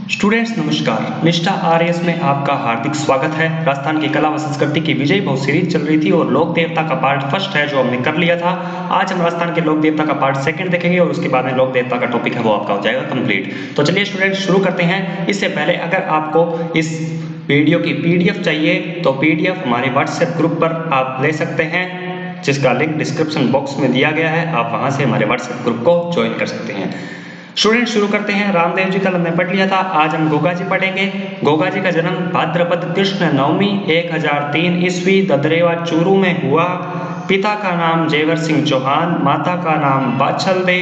Students नमस्कार, निष्ठा RS में आपका हार्दिक स्वागत है। राजस्थान की कला व संस्कृति की विजय बहु सीरीज चल रही थी और लोक देवता का पार्ट फर्स्ट है जो हमने कर लिया था। आज हम राजस्थान के लोक देवता का पार्ट सेकंड देखेंगे और उसके बाद में लोक देवता का टॉपिक है वो आपका हो जाएगा कंप्लीट। तो चलिए स्टूडेंट्स शुरू करते हैं। इससे पहले अगर आपको इस वीडियो की पीडीएफ चाहिए तो पीडीएफ हमारे व्हाट्सएप ग्रुप पर आप ले सकते हैं, जिसका लिंक डिस्क्रिप्शन बॉक्स में दिया गया है। आप वहां से हमारे व्हाट्सएप ग्रुप को ज्वाइन कर सकते हैं। स्टूडेंट शुरू करते हैं। रामदेव जी कल हमने पढ़ लिया था, आज हम गोगा जी पढ़ेंगे। गोगा जी का जन्म भाद्रपद कृष्ण नवमी 1003 ईस्वी ददरेवा चूरू में हुआ। पिता का नाम जेवर सिंह चौहान, माता का नाम बाछल दे।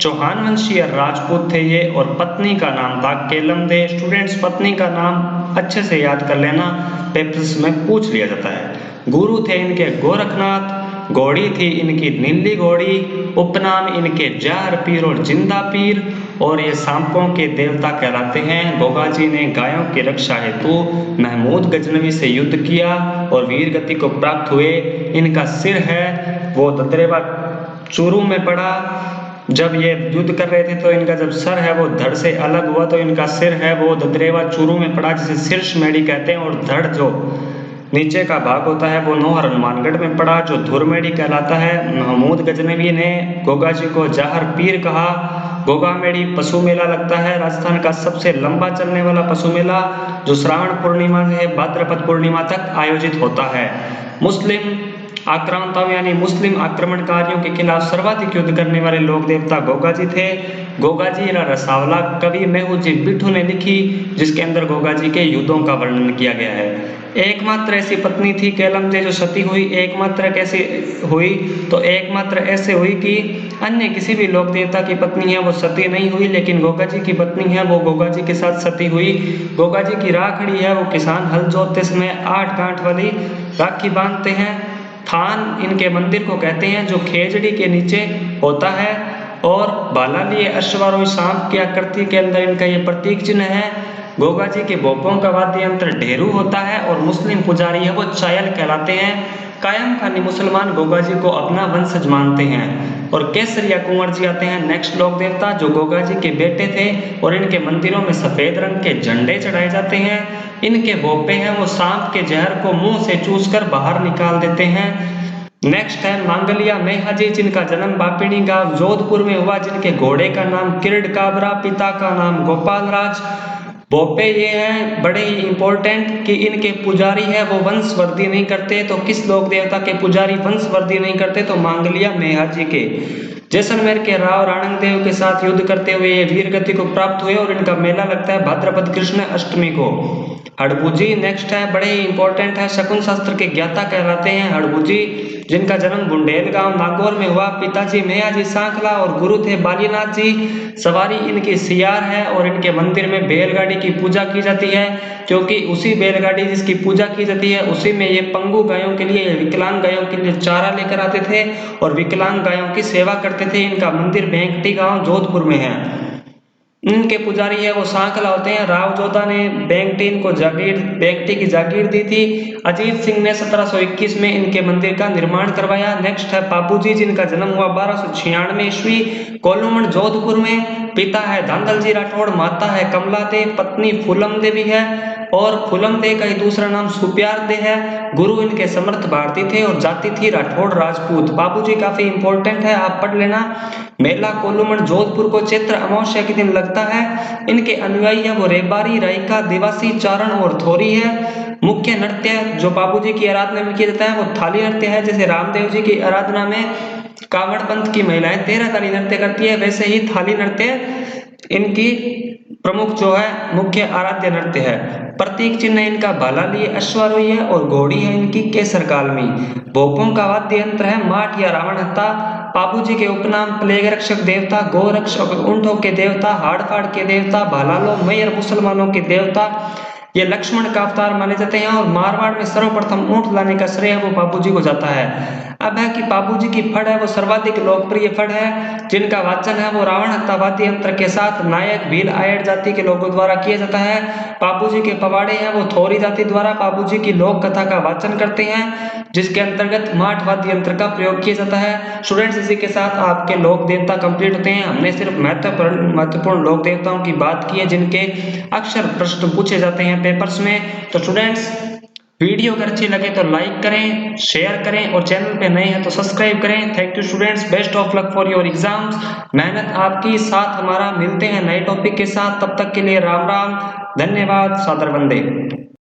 चौहान वंशीय राजपूत थे ये और पत्नी का नाम था केलम दे। स्टूडेंट्स पत्नी का नाम अच्छे से याद कर लेना, पेपर्स में पूछ लिया जाता है। गुरु थे इनके गोरखनाथ, घोड़ी थी इनकी नीली घोड़ी, उपनाम इनके जहर पीर और जिंदा पीर और ये सांपों के देवता कहलाते हैं। गोगा जी ने गायों की रक्षा हेतु महमूद गजनवी से युद्ध किया और वीर गति को प्राप्त हुए। इनका सिर है वो ददरेवा चूरू में पड़ा। जब ये युद्ध कर रहे थे तो इनका जब सर है वो धड़ से अलग हुआ तो इनका सिर है वो ददरेवा चूरू में पड़ा, जिसे शीर्ष मेढ़ी कहते हैं। और धड़ जो नीचे का भाग होता है वो नौहर हनुमानगढ़ में पड़ा, जो धुरमेड़ी कहलाता है। महमूद गजनवी ने गोगा जी को जहर पीर कहा। गोगा मेड़ी पशु मेला लगता है, राजस्थान का सबसे लंबा चलने वाला पशु मेला, जो श्रावण पूर्णिमा से भाद्रपद पूर्णिमा तक आयोजित होता है। मुस्लिम आक्रांताओं यानी मुस्लिम आक्रमणकारियों के खिलाफ सर्वाधिक युद्ध करने वाले लोक देवता गोगा जी थे। गोगा जी रसावला कवि मेहू जी बिट्ठू ने लिखी, जिसके अंदर गोगा जी के युद्धों का वर्णन किया गया है। एकमात्र ऐसी पत्नी थी केलम दे जो सती हुई। एकमात्र कैसे हुई तो एकमात्र ऐसे हुई कि अन्य किसी भी लोक देवता की पत्नी है वो सती नहीं हुई, लेकिन गोगा जी की पत्नी है वो गोगा जी के साथ सती हुई। गोगा जी की राखड़ी है वो किसान हल जोतते समय 8 गांठ वाली राखी बांधते हैं। थान इनके मंदिर को कहते हैं जो खेजड़ी के नीचे होता है। और बाला लिए अश्वारोही सांप की आकृति के अंदर इनका ये प्रतीक चिन्ह है। गोगा जी के भोपों का वाद्य यंत्र ढेरू होता है और मुस्लिम पुजारी है वो चायल कहलाते हैं। कायम खानी मुसलमान गोगा जी को अपना वंशज मानते हैं। और केसरिया कुंवर जी आते हैं नेक्स्ट लोक देवता, जो गोगा जी के बेटे थे और इनके मंदिरों में सफेद रंग के झंडे चढ़ाए जाते हैं। इनके भोपे हैं वो सांप के जहर को मुंह से चूसकर बाहर निकाल देते हैं। नेक्स्ट है मांगलिया मेहा जी, जिनका जन्म बापिणी गांव जोधपुर में हुआ, जिनके घोड़े का नाम किरड काबरा, पिता का नाम गोपाल राज। भोपे ये हैं बड़े ही इंपॉर्टेंट कि इनके पुजारी है वो वंशवृद्धि नहीं करते। तो किस लोक देवता के पुजारी वंशवृद्धि नहीं करते तो मांगलिया मेहा जी के। जैसलमेर के राव राणंग देव के साथ युद्ध करते हुए ये वीर गति को प्राप्त हुए और इनका मेला लगता है भाद्रपद कृष्ण अष्टमी को। हड़बूजी नेक्स्ट है, बड़े ही इंपॉर्टेंट है, शकुन शास्त्र के ज्ञाता कहलाते हैं हड़बूजी, जिनका जन्म बुंडेल गांव नागौर में हुआ। पिताजी मेयाजी सांखला और गुरु थे बालीनाथ जी। सवारी इनकी सियार है और इनके मंदिर में बैलगाड़ी की पूजा की जाती है, क्योंकि उसी बैलगाड़ी जिसकी पूजा की जाती है उसी में ये पंगु गायों के लिए, विकलांग गायों के लिए चारा लेकर आते थे और विकलांग गायों की सेवा करते थे। इनका मंदिर बेंकटी गांव जोधपुर में है। इनके पुजारी है वो सांखला होते हैं। राव जोधा ने बेंकटी को बेंकटी की जागीर दी थी। अजीत सिंह ने 1721 में इनके मंदिर का निर्माण करवाया। नेक्स्ट है पापूजी, जिनका जन्म हुआ 1296 ईस्वी कोलुमण जोधपुर में। पिता है धांधल जी राठौड़, माता है कमला दे, पत्नी फूलम देवी है और फूलम दे का ही दूसरा नाम सुप्यार दे है। गुरु इनके समर्थ भारती थे और जाति थी राठौड़ राजपूत। बाबूजी काफी इंपॉर्टेंट है, आप पढ़ लेना। मेला कोलुमण जोधपुर को चैत्र अमावस्या के दिन लगता है। इनके अनुयायी है वो रेबारी, रायका, दिवासी, चारण और थोरी है। मुख्य नृत्य जो बाबूजी की आराधना में किया जाता है वो थाली नृत्य है। जैसे रामदेव जी की आराधना में कांवड़ पंथ की महिलाएं 13 ताली नृत्य करती है, वैसे ही थाली नृत्य इनकी प्रमुख जो है मुख्य आराध्य नृत्य है। प्रतीक चिन्ह इनका भाला लिए अश्वारोही है और घोड़ी है इनकी केसर कालमी। भोपों का वाद्य यंत्र है माठ या रावण हत्ता। बाबूजी के उपनाम प्लेग रक्षक देवता, गोरक्षक, ऊंटों के देवता, हाड़फाड़ के देवता, भालालो, मैयर मुसलमानों के देवता। ये लक्ष्मण का अवतार माने जाते हैं और मारवाड़ में सर्वप्रथम ऊंट लाने का श्रेय वो बाबूजी को जाता है। अब है कि बाबूजी की फड़ है वो सर्वाधिक लोकप्रिय फड़ है, जिनका वाचन है वो रावण हत्यावादी यंत्र के साथ नायक भील आयड जाति के लोगों द्वारा किया जाता है। बाबूजी के पवाड़े हैं वो थोरी जाति द्वारा बाबूजी की लोक कथा का वाचन करते हैं, जिसके अंतर्गत माठ वाद्य यंत्र का प्रयोग किया जाता है। स्टूडेंट्स, इसी के साथ आपके लोक देवता कंप्लीट होते हैं। हमने सिर्फ महत्वपूर्ण लोक देवताओं की बात की है जिनके अक्सर प्रश्न पूछे जाते हैं पेपर्स में। तो स्टूडेंट्स, वीडियो अगर अच्छी लगे तो लाइक करें, शेयर करें और चैनल पे नए हैं तो सब्सक्राइब करें। Thank you students, best of luck for your exams. मेहनत आपकी साथ हमारा, मिलते हैं नए टॉपिक के साथ, तब तक के लिए राम राम, धन्यवाद, सादर वंदे।